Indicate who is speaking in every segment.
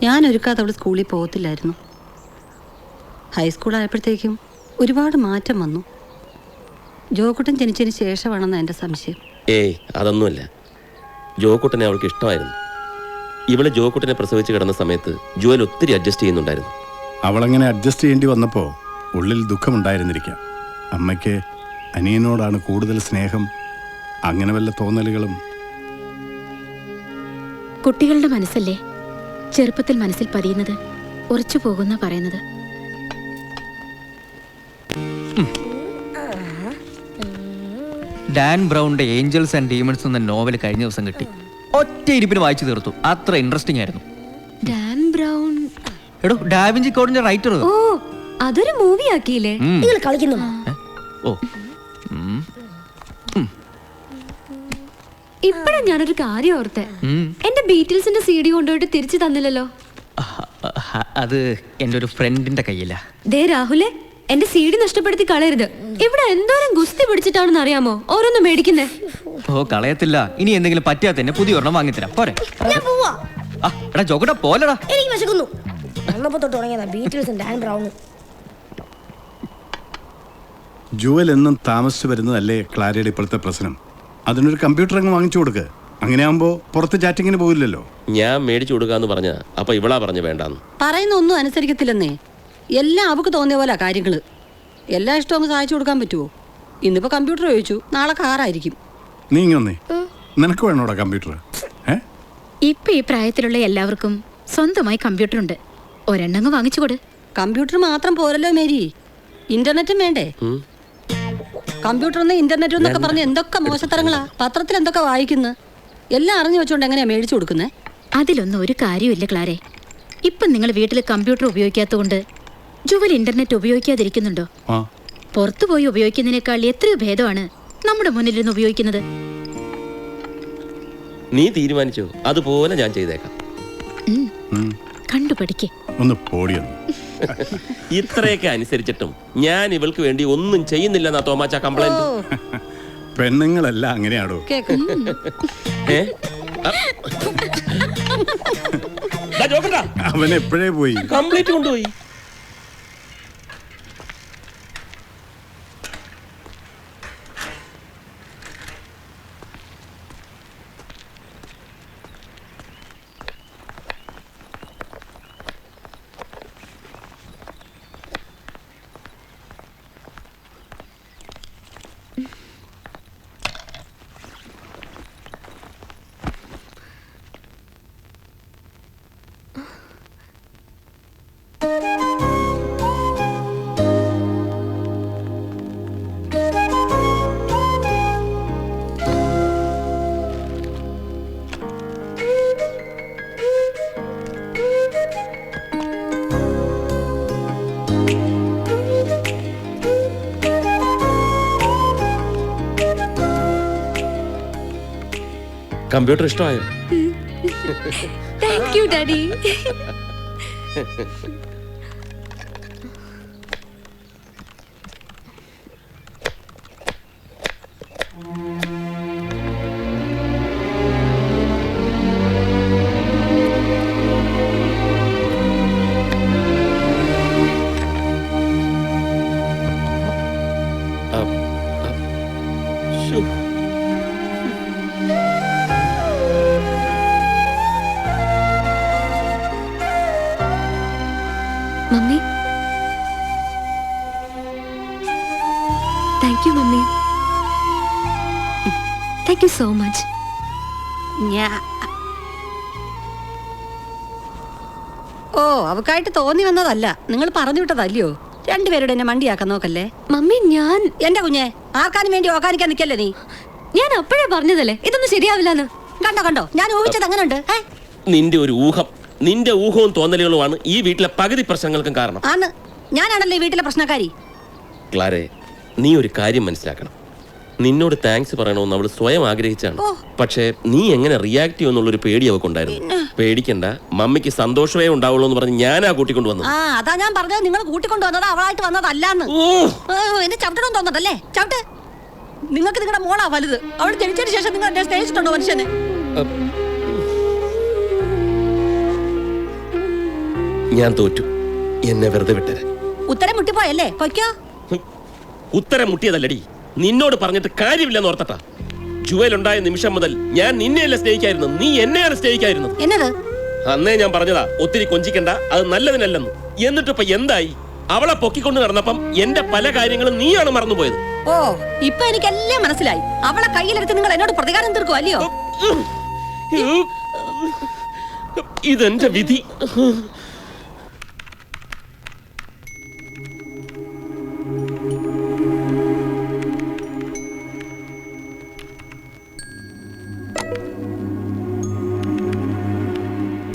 Speaker 1: ഞാൻ ഒരുക്കാതെ അവൾ സ്കൂളിൽ പോകത്തില്ലായിരുന്നു. ഹൈസ്കൂളായപ്പോഴത്തേക്കും ഒരുപാട് മാറ്റം വന്നു. ജോക്കുട്ടൻ ജനിച്ചതിന് ശേഷമാണെന്ന് എൻ്റെ സംശയം.
Speaker 2: ഏയ് അതൊന്നുമല്ല. ജോക്കുട്ടനെ അവൾക്ക് ഇഷ്ടമായിരുന്നു. ഇവള് ജോക്കുട്ടനെ പ്രസവിച്ച് കിടന്ന സമയത്ത് ജുവൽ ഒത്തിരി അഡ്ജസ്റ്റ് ചെയ്യുന്നുണ്ടായിരുന്നു.
Speaker 3: അവളങ്ങനെ അഡ്ജസ്റ്റ് ചെയ്യേണ്ടി വന്നപ്പോൾ ഉള്ളിൽ ദുഃഖമുണ്ടായിരുന്നിരിക്കാം. അമ്മയ്ക്ക് അനിയനോടാണ് കൂടുതൽ സ്നേഹം, അങ്ങനെ വല്ല തോന്നലുകളും.
Speaker 4: കുട്ടികളുടെ മനസ്സല്ലേ ചെറുപ്പത്തിൽ മനസ്സിൽ പതിയുന്നത്, ഉറച്ചു പോകുന്ന പറയുന്നത്.
Speaker 5: ഡാൻ ബ്രൗണിന്റെ ഏഞ്ചൽസ് ആൻഡ് ഡീമൺസ് എന്ന നോവൽ കഴിഞ്ഞ ദിവസം കിട്ടി. ഒറ്റ ഇരിപ്പിന് വായിച്ചു തീർത്തു. അത്ര ഇൻട്രസ്റ്റിംഗ് ആയിരുന്നു.
Speaker 6: ഡാൻ ബ്രൗൺ
Speaker 5: എടോ ഡാവിഞ്ചി കോഡിന്റെ റൈറ്റർ.
Speaker 6: ഓ അതൊരു മൂവി ആക്കിയില്ലേ? നിങ്ങൾ കളിക്കുന്നു.
Speaker 5: ഓ
Speaker 6: ഇപ്പഴാ ഞാനൊരു കാര്യം ഓർത്തെ. എന്റെ ബീറ്റിൽസിന്റെ CD കൊണ്ടുപോയിട്ട് തിരിച്ചു തന്നില്ലല്ലോ.
Speaker 5: അത് എന്റെ ഒരു ഫ്രണ്ടിന്റെ കയ്യില.
Speaker 6: ദേ രാഹുലെ, എന്റെ CD നഷ്ടപ്പെടുത്തി കളയരുത്. ഇവിടെ എന്തോരം ഗുസ്തി പിടിച്ചിട്ടാണെന്ന് അറിയാമോ ഓരോന്ന് മേടിക്കുന്നേ.
Speaker 5: ഓ കളയത്തില്ല. ഇനി എന്തെങ്കിലും പറ്റിയാ തന്നെ പുതിയ ഒരെണ്ണം വാങ്ങിത്തരാം. പോരെ? എടാ ജോക്കട്ടാ പോലടാ.
Speaker 6: എനിക്ക് വിശക്കുന്നു. ബീറ്റിൽസും ഡാൻ ബ്രൗണും.
Speaker 3: ജുവൽ എന്നും താമസിച്ചു വരുന്നതല്ലേ ക്ലാരയുടെ ഇപ്പോഴത്തെ പ്രശ്നം. അതിനൊരു കമ്പ്യൂട്ടർ അങ്ങ് വാങ്ങിച്ചു കൊടുക്ക്. അങ്ങനെയാകുമ്പോൾ പുറത്ത് ചാറ്റിങ്ങിന് പോകില്ലല്ലോ.
Speaker 2: ഞാൻ മേടിച്ചു കൊടുക്കാന്ന് പറഞ്ഞ അപ്പൊ ഇവളാ പറഞ്ഞ വേണ്ടാന്ന്.
Speaker 1: പറയുന്ന ഒന്നും അനുസരിക്കത്തില്ലെന്നേ. എല്ലാം അവക്ക് തോന്നിയ പോലെ കാര്യങ്ങള്. എല്ലാ ഇഷ്ടവും അങ്ങ് സഹായിച്ചു കൊടുക്കാൻ പറ്റുമോ? ഇന്നിപ്പോ കമ്പ്യൂട്ടർ ചോദിച്ചു, നാളെ കാറായിരിക്കും.
Speaker 3: നീ ഇങ്ങൊന്നേ, നിനക്ക് വേണോടാ കമ്പ്യൂട്ടർ?
Speaker 4: ഇപ്പൊ ഈ പ്രായത്തിലുള്ള എല്ലാവർക്കും സ്വന്തമായി കമ്പ്യൂട്ടർ ഉണ്ട്. ഒരെണ്ണങ്ങ് വാങ്ങിച്ചു കൊടു.
Speaker 1: കമ്പ്യൂട്ടർ മാത്രം പോരല്ലോ മേരി, ഇന്റർനെറ്റും വേണ്ടേ? കമ്പ്യൂട്ടറിന്ന് ഇന്റർനെറ്റ് എന്നൊക്കെ പറഞ്ഞ് എന്തൊക്കെ മോശത്തരങ്ങളാ. പത്രത്തിൽ എന്തൊക്കെ വായിക്കുന്നു. എല്ലാം അറിഞ്ഞു വെച്ചോണ്ട് എങ്ങനെയാ മേടിച്ചു കൊടുക്കുന്നേ?
Speaker 4: അതിലൊന്നും ഒരു കാര്യമില്ല ക്ലാരെ. ഇപ്പം നിങ്ങൾ വീട്ടിൽ കമ്പ്യൂട്ടർ ഉപയോഗിക്കാത്തതുകൊണ്ട് ജുവൽ ഇന്റർനെറ്റ് ഉപയോഗിക്കാതിരിക്കുന്നുണ്ടോ? പുറത്തു പോയി ഉപയോഗിക്കുന്നതിനേക്കാൾ എത്രയോ ഭേദമാണ് നമ്മുടെ മുന്നിലിരുന്ന് ഉപയോഗിക്കുന്നത്.
Speaker 2: നീ തീരുമാനിച്ചോ, അതുപോലെ ഞാൻ ചെയ്തേക്കാം.
Speaker 4: കണ്ടുപഠിക്കേ.
Speaker 3: ഒന്ന് പോടിയൊന്നു.
Speaker 2: ഇത്രയൊക്കെ അനുസരിച്ചിട്ടും ഞാൻ ഇവൾക്ക് വേണ്ടി ഒന്നും ചെയ്യുന്നില്ലെന്നാ തോമാച്ച കംപ്ലൈന്റ്.
Speaker 3: പെണ്ണുങ്ങളെല്ലാം അങ്ങനെയാണോ? അവൻ എപ്പോഴേ പോയി?
Speaker 2: കംപ്ലീറ്റ് കൊണ്ടുപോയി. കമ്പ്യൂട്ടർ ഇഷ്ടമായോ?
Speaker 6: Thank you daddy. Mummy, thank you mummy. Thank you so much.
Speaker 1: ഓ, അവക്കായിട്ട് തോന്നി വന്നതല്ല, നിങ്ങൾ പറഞ്ഞു വിട്ടതല്ലയോ? രണ്ടുപേരുടെ എന്നെ മണ്ടിയാക്കാൻ നോക്കല്ലേ.
Speaker 6: മമ്മി, ഞാൻ
Speaker 1: എന്റെ കുഞ്ഞെ ആർക്കാനും വേണ്ടി ഓക്കാനിക്കാൻ നിൽക്കല്ലേ നീ.
Speaker 6: ഞാൻ അപ്പോഴേ പറഞ്ഞതല്ലേ ഇതൊന്നും ശരിയാവില്ലെന്ന്.
Speaker 1: കണ്ടോ കണ്ടോ, ഞാൻ ഊഹിച്ചത് അങ്ങനെ ഉണ്ട്.
Speaker 2: നിന്റെ ഒരു ഊഹം, നിന്റെ ഊഹവും തോന്നലുകളുമാണ് ഈ വീട്ടിലെ പകുതി പ്രശ്നങ്ങൾക്കും കാരണം.
Speaker 1: ആണ്, ഞാനാണല്ലോ ഈ വീട്ടിലെ പ്രശ്നക്കാരി.
Speaker 2: ക്ലാരെ, നീ ഒരു കാര്യം മനസ്സിലാക്കണം. നിന്നോട് താങ്ക്സ് പറയണമെന്ന് അവൾ സ്വയം ആഗ്രഹിച്ചാണ്. പക്ഷേ നീ എങ്ങനെ റിയാക്ട് ചെയ്യുമെന്നുള്ളൊരു പേടി അവൾക്കുണ്ടായിരുന്നു. പേടിക്കണ്ട, മമ്മിക്ക് സന്തോഷമേ ഉണ്ടാവുള്ളൂ എന്ന് പറഞ്ഞ് ഞാനാ കൂട്ടിക്കൊണ്ട് വന്നത്.
Speaker 1: അതാ ഞാൻ പറഞ്ഞത്, നിങ്ങൾ കൂട്ടിക്കൊണ്ട് വന്നത് അവളായിട്ട് വന്നതല്ലാന്ന്. എന്നെ ചവിട്ടണം തോന്നതല്ലേ? ചവിട്ട്. നിങ്ങൾക്ക് നിങ്ങളുടെ മോളാ വലുത്. അവൾ ജനിച്ചതിന് ശേഷം നിങ്ങൾ എന്നെ സ്നേഹിച്ചിട്ടുണ്ടോ മനുഷ്യനെ?
Speaker 2: ഞാൻ തോറ്റു. എന്നെ വെറുതെ വിട്ടത്.
Speaker 1: ഉത്തരം മുട്ടിപ്പോയല്ലേ? പൊയ്ക്കോ.
Speaker 2: ഉത്തരം മുട്ടിയതല്ലടി, നിന്നോട് പറഞ്ഞിട്ട് കാര്യമില്ലെന്ന് ഓർത്തട്ടാ. ജുവൽ ഉണ്ടായ നിമിഷം മുതൽ ഞാൻ നിന്നെയല്ല സ്നേഹിക്കായിരുന്നു, നീ എന്നെയാണ് സ്നേഹിക്കായിരുന്നത്.
Speaker 1: എന്നത്?
Speaker 2: അന്നേ ഞാൻ പറഞ്ഞതാ ഒത്തിരി കൊഞ്ചിക്കണ്ട, അത് നല്ലതിനല്ലെന്ന്. എന്നിട്ടിപ്പോ എന്തായി? അവളെ പൊക്കിക്കൊണ്ട് നടന്നപ്പം എന്റെ പല കാര്യങ്ങളും നീയാണ് മറന്നുപോയത്.
Speaker 1: ഓ, ഇപ്പൊ എനിക്കെല്ലാം മനസ്സിലായി. അവളെ കയ്യിലെടുത്ത് നിങ്ങൾ എന്നോട് പ്രതികാരം തീർക്കും അല്ലയോ?
Speaker 2: ഇതെന്റെ വിധി.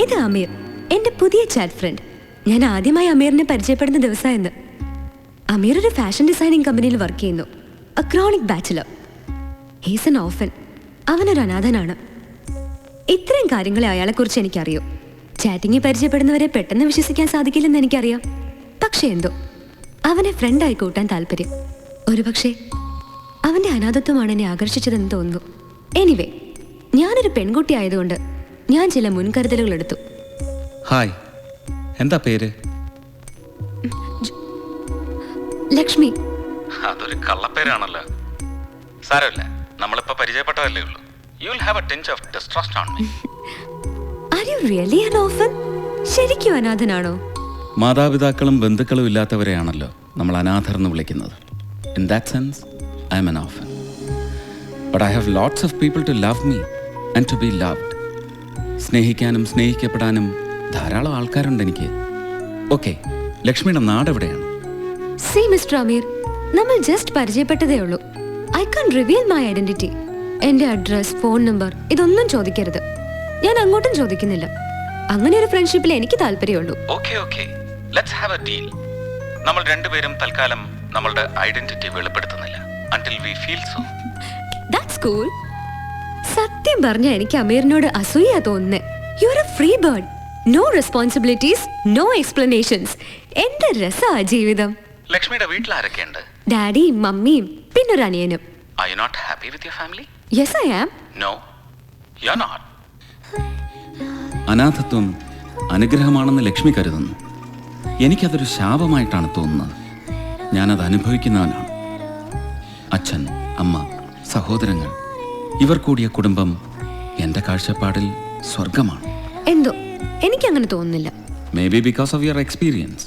Speaker 6: ഇത് അമീർ, എന്റെ പുതിയ ചാറ്റ് ഫ്രണ്ട്. ഞാൻ ആദ്യമായി അമീറിനെ പരിചയപ്പെടുന്ന ദിവസമായിരുന്നു. അമീർ ഒരു ഫാഷൻ ഡിസൈനിങ് കമ്പനിയിൽ വർക്ക് ചെയ്യുന്നു. A chronic bachelor. He's an orphan. അവനൊരു അനാഥനാണ്. ഇത്രയും കാര്യങ്ങളെ അയാളെക്കുറിച്ച് എനിക്കറിയൂ. ചാറ്റിങ്ങിൽ പരിചയപ്പെടുന്നവരെ പെട്ടെന്ന് വിശ്വസിക്കാൻ സാധിക്കില്ലെന്ന് എനിക്കറിയാം. പക്ഷെ എന്തോ അവനെ ഫ്രണ്ടായി കൂട്ടാൻ താല്പര്യം. ഒരുപക്ഷെ അവന്റെ അനാഥത്വമാണ് എന്നെ ആകർഷിച്ചതെന്ന് തോന്നുന്നു. എനിവേ, ഞാനൊരു പെൺകുട്ടി ആയതുകൊണ്ട് ഞാൻ ചില മുൻകരുതലുകൾ എടുത്തു.
Speaker 7: ഹായ്, എന്താ പേര്?
Speaker 6: ലക്ഷ്മി.
Speaker 7: അതൊരു കള്ളപ്പേരാണല്ലോ. സാരമില്ല, നമ്മളിപ്പോ പരിചയപ്പെട്ടതല്ലേ ഉള്ളൂ. You will have a tinge of distrust on me.
Speaker 6: Are you really an orphan? ശരിക്കും അനാഥനാണോ?
Speaker 7: മാതാപിതാക്കളും ബന്ധുക്കളും ഇല്ലാത്തവരെയാണല്ലോ നമ്മൾ അനാഥർ എന്ന് വിളിക്കുന്നത്. In that sense I am an orphan. But I have lots of people to love me and to be loved. സ്നേഹിക്കാനും സ്നേഹിക്കപ്പെടാനും ധാരാളം ആൾക്കാരുണ്ട് എനിക്ക്. ഓക്കെ, ലക്ഷ്മിയുടെ നാട് എവിടെയാണ്?
Speaker 6: സി മിസ്റ്റർ അമീർ, നമ്മൾ ജസ്റ്റ് പരിചയപ്പെട്ടതേ ഉള്ളൂ. I can reveal my identity. എന്റെ അഡ്രസ്, ഫോൺ നമ്പർ ഇതൊന്നും ചോദിക്കരുത്. ഞാൻ അങ്ങോട്ടും ചോദിക്കുന്നില്ല. അങ്ങനെ ഒരു ഫ്രണ്ട്ഷിപ്പിൽ എനിക്ക് താല്പര്യമുള്ളൂ.
Speaker 7: Okay okay, let's have a deal. നമ്മൾ രണ്ടുപേരും തൽക്കാലം നമ്മളുടെ ഐഡന്റിറ്റി വെളിപ്പെടുത്തുന്നില്ല until we feel so.
Speaker 6: That's cool. സത്യം പറഞ്ഞ എനിക്ക് അമീറിനോട് അസൂയ തോന്നുന്നേ. You are a free bird. No responsibilities, no explanations. എന്റെ രസാ ജീവിതം.
Speaker 7: ലക്ഷ്മിയുടെ വീട്ടിൽ ആരൊക്കെയുണ്ട്?
Speaker 6: ഡാഡിയും മമ്മിയും പിന്നൊരു അനിയനും.
Speaker 7: Are you not happy with your family?
Speaker 6: Yes, I am.
Speaker 7: No, you're not. അനാഥത്വം അനുഗ്രഹമാണെന്ന് Lakshmi കരുതുന്നു. എനിക്കതൊരു ശാപമായിട്ടാണ് തോന്നുന്നത്. ഞാനത് അനുഭവിക്കുന്നവനാണ്. അച്ഛൻ, അമ്മ, സഹോദരങ്ങൾ, ഇവർ കൂടിയ കുടുംബം എൻ്റെ കാഴ്ചപ്പാടിൽ സ്വർഗമാണ്.
Speaker 6: എന്തോ എനിക്കങ്ങനെ തോന്നുന്നില്ല.
Speaker 7: Maybe because of your experience.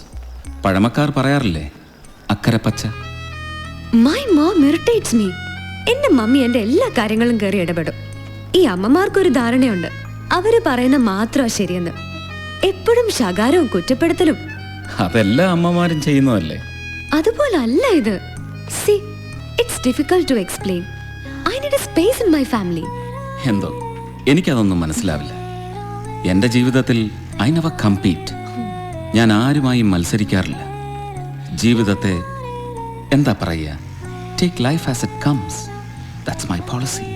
Speaker 7: പഴമക്കാർ പറയാറില്ലേ, അക്കരെ പച്ച.
Speaker 6: My mom irritates me. എന്റെ മമ്മി എന്റെ എല്ലാ കാര്യങ്ങളും കയറി ഇടപെടും. ഈ അമ്മമാർക്കൊരു ധാരണയുണ്ട്, അവര് പറയുന്ന മാത്രമാ ശരിയെന്ന്. എപ്പോഴും ശകാരവും കുറ്റപ്പെടുത്തലും.
Speaker 7: അതെല്ലാ അമ്മമാരും ചെയ്യുന്നതല്ലേ?
Speaker 6: അതുപോലെ അല്ല ഇത്. See, it's difficult to explain. I need a space in my family.
Speaker 7: എന്തോ എനിക്കതൊന്നും മനസ്സിലാവില്ല. എൻ്റെ ജീവിതത്തിൽ ഐ നെവർ കമ്പീറ്റ്. ഞാൻ ആരുമായും മത്സരിക്കാറില്ല. ജീവിതത്തെ എന്താ പറയുക, take life as it comes. That's my policy.